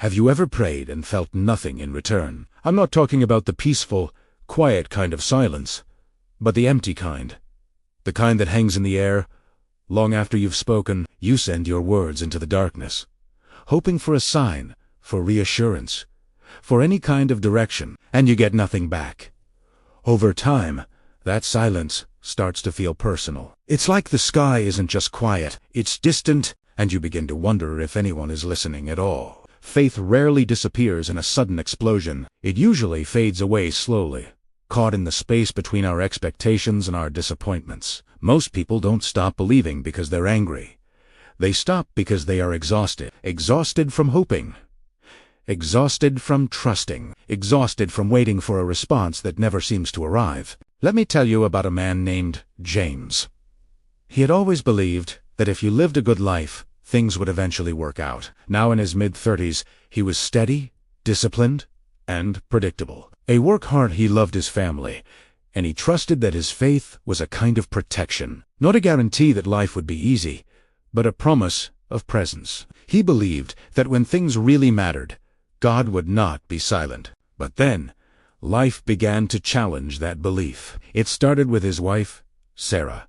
Have you ever prayed and felt nothing in return? I'm not talking about the peaceful, quiet kind of silence, but the empty kind. The kind that hangs in the air. Long after you've spoken, you send your words into the darkness, hoping for a sign, for reassurance, for any kind of direction, and you get nothing back. Over time, that silence starts to feel personal. It's like the sky isn't just quiet, it's distant, and you begin to wonder if anyone is listening at all. Faith rarely disappears in a sudden explosion. It usually fades away slowly, caught in the space between our expectations and our disappointments. Most people don't stop believing because they're angry. They stop because they are exhausted. Exhausted from hoping. Exhausted from trusting. Exhausted from waiting for a response that never seems to arrive. Let me tell you about a man named James. He had always believed that if you lived a good life, things would eventually work out. Now in his mid-30s, he was steady, disciplined, and predictable. A workhorse, he loved his family, and he trusted that his faith was a kind of protection. Not a guarantee that life would be easy, but a promise of presence. He believed that when things really mattered, God would not be silent. But then, life began to challenge that belief. It started with his wife, Sarah.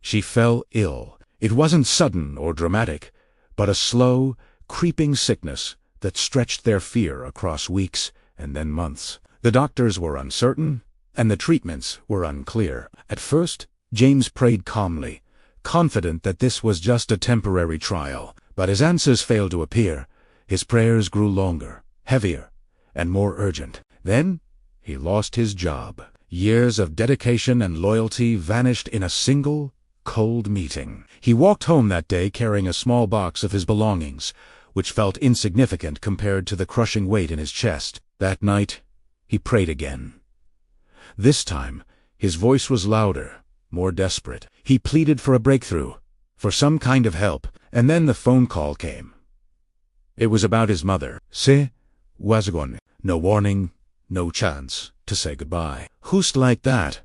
She fell ill. It wasn't sudden or dramatic, but a slow, creeping sickness that stretched their fear across weeks and then months. The doctors were uncertain, and the treatments were unclear. At first, James prayed calmly, confident that this was just a temporary trial. But as answers failed to appear, his prayers grew longer, heavier, and more urgent. Then, he lost his job. Years of dedication and loyalty vanished in a single, cold meeting. He walked home that day carrying a small box of his belongings, which felt insignificant compared to the crushing weight in his chest. That night, he prayed again. This time, his voice was louder, more desperate. He pleaded for a breakthrough, for some kind of help, and then the phone call came. It was about his mother. Se was gone. No warning, no chance to say goodbye. Just like that,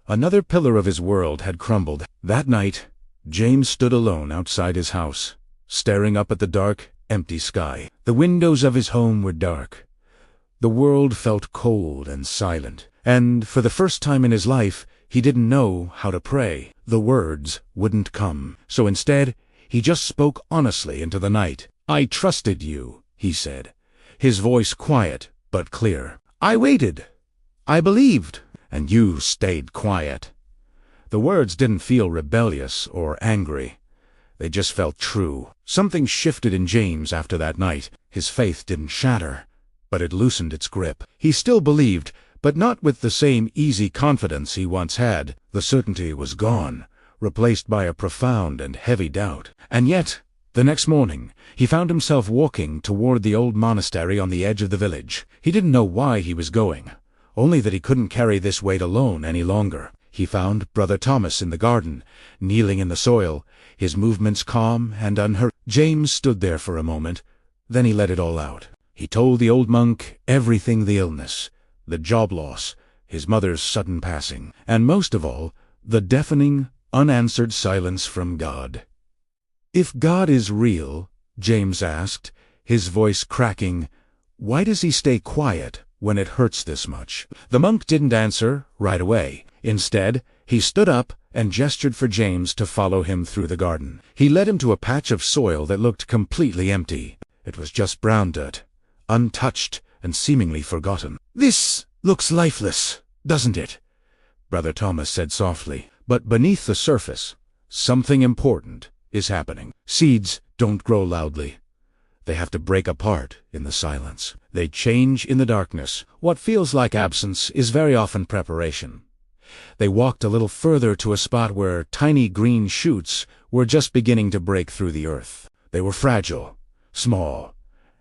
another pillar of his world had crumbled. That night, James stood alone outside his house, staring up at the dark, empty sky. The windows of his home were dark. The world felt cold and silent. And for the first time in his life, he didn't know how to pray. The words wouldn't come. So instead, he just spoke honestly into the night. I trusted you, he said, his voice quiet but clear. I waited. I believed. And you stayed quiet. The words didn't feel rebellious or angry. They just felt true. Something shifted in James after that night. His faith didn't shatter, but it loosened its grip. He still believed, but not with the same easy confidence he once had. The certainty was gone, replaced by a profound and heavy doubt. And yet, the next morning, he found himself walking toward the old monastery on the edge of the village. He didn't know why he was going, only that he couldn't carry this weight alone any longer. He found Brother Thomas in the garden, kneeling in the soil, his movements calm and unhurried. James stood there for a moment, then he let it all out. He told the old monk everything: the illness, the job loss, his mother's sudden passing, and most of all, the deafening, unanswered silence from God. If God is real, James asked, his voice cracking, why does he stay quiet when it hurts this much? The monk didn't answer right away. Instead, he stood up and gestured for James to follow him through the garden. He led him to a patch of soil that looked completely empty. It was just brown dirt, untouched and seemingly forgotten. This looks lifeless, doesn't it? Brother Thomas said softly. But beneath the surface, something important is happening. Seeds don't grow loudly. They have to break apart in the silence. They change in the darkness. What feels like absence is very often preparation. They walked a little further to a spot where tiny green shoots were just beginning to break through the earth. They were fragile, small,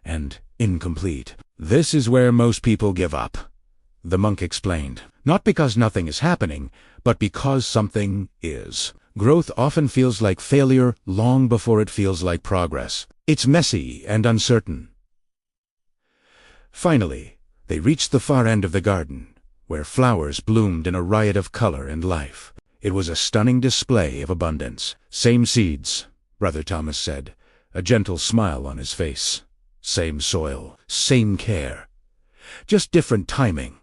and incomplete. This is where most people give up, the monk explained. Not because nothing is happening, but because something is. Growth often feels like failure long before it feels like progress. It's messy and uncertain. Finally, they reached the far end of the garden, where flowers bloomed in a riot of color and life. It was a stunning display of abundance. Same seeds, Brother Thomas said, a gentle smile on his face. same soil, same care. Just different timing.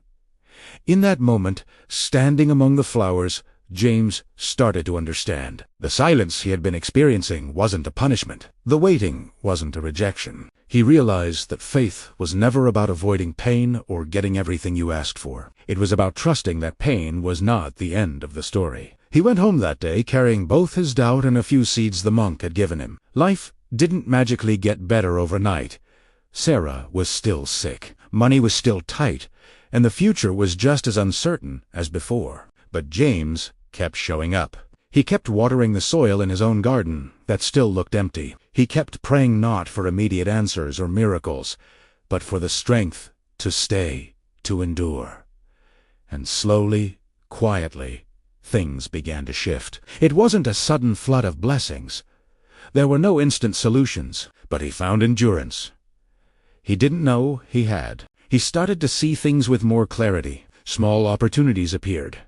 In that moment, standing among the flowers, James started to understand. The silence he had been experiencing wasn't a punishment. The waiting wasn't a rejection. He realized that faith was never about avoiding pain or getting everything you asked for. It was about trusting that pain was not the end of the story. He went home that day carrying both his doubt and a few seeds the monk had given him. Life didn't magically get better overnight. Sarah was still sick, money was still tight, and the future was just as uncertain as before. But James kept showing up. He kept watering the soil in his own garden that still looked empty. He kept praying not for immediate answers or miracles, but for the strength to stay, to endure. And slowly, quietly, things began to shift. It wasn't a sudden flood of blessings. There were no instant solutions, but he found endurance. He didn't know he had. He started to see things with more clarity. Small opportunities appeared.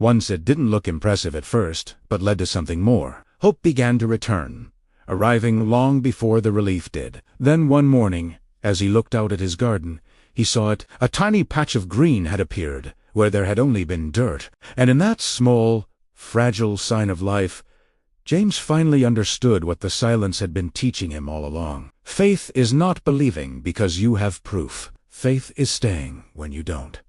Ones that didn't look impressive at first, but led to something more. Hope began to return, arriving long before the relief did. Then one morning, as he looked out at his garden, he saw it. A tiny patch of green had appeared, where there had only been dirt. And in that small, fragile sign of life, James finally understood what the silence had been teaching him all along. Faith is not believing because you have proof. Faith is staying when you don't.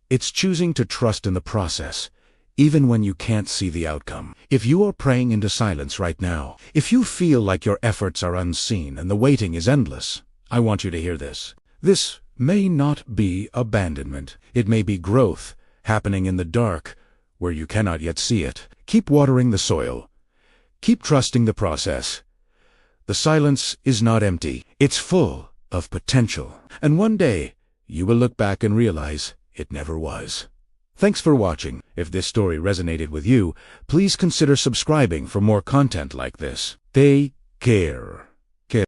It's choosing to trust in the process, even when you can't see the outcome. If you are praying into silence right now, if you feel like your efforts are unseen and the waiting is endless, I want you to hear this. This may not be abandonment. It may be growth, happening in the dark, where you cannot yet see it. Keep watering the soil. Keep trusting the process. The silence is not empty. It's full of potential. And one day, you will look back and realize it never was. Thanks for watching. If this story resonated with you, please consider subscribing for more content like this. Take care.